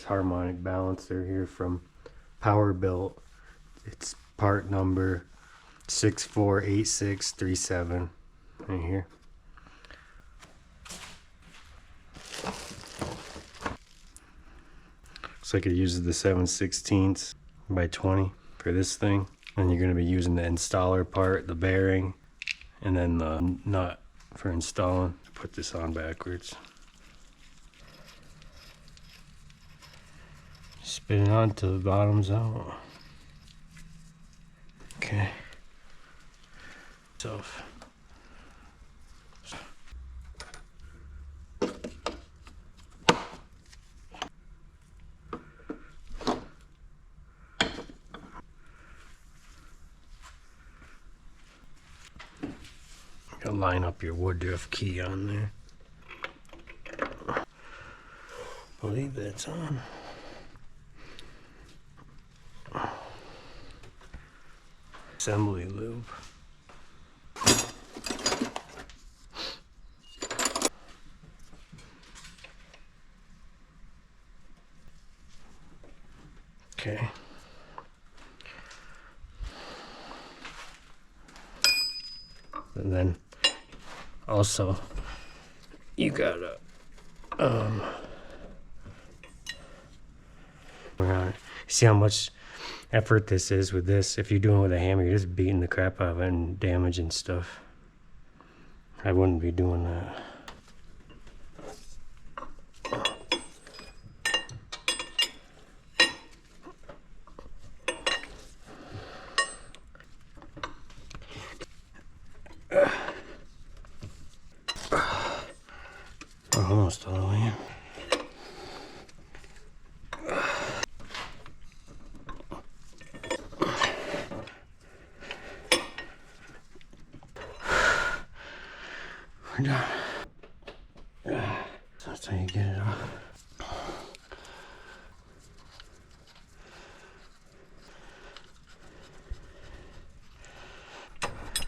harmonic balancer here from Powerbuilt. It's part number 648637 right here. Looks like it uses the 7/16 by 20 for this thing. And you're going to be using the installer part, the bearing, and then the nut for installing. Put this on backwards. Spin it on till the bottom's out. Okay. So line up your woodruff key on there. I believe that's on. Assembly lube. Okay. And then also you gotta see how much effort this is with this. If you're doing it with a hammer, you're just beating the crap out of it and damaging stuff. I wouldn't be doing that. Almost all the way in. We're done. So that's how you get it off.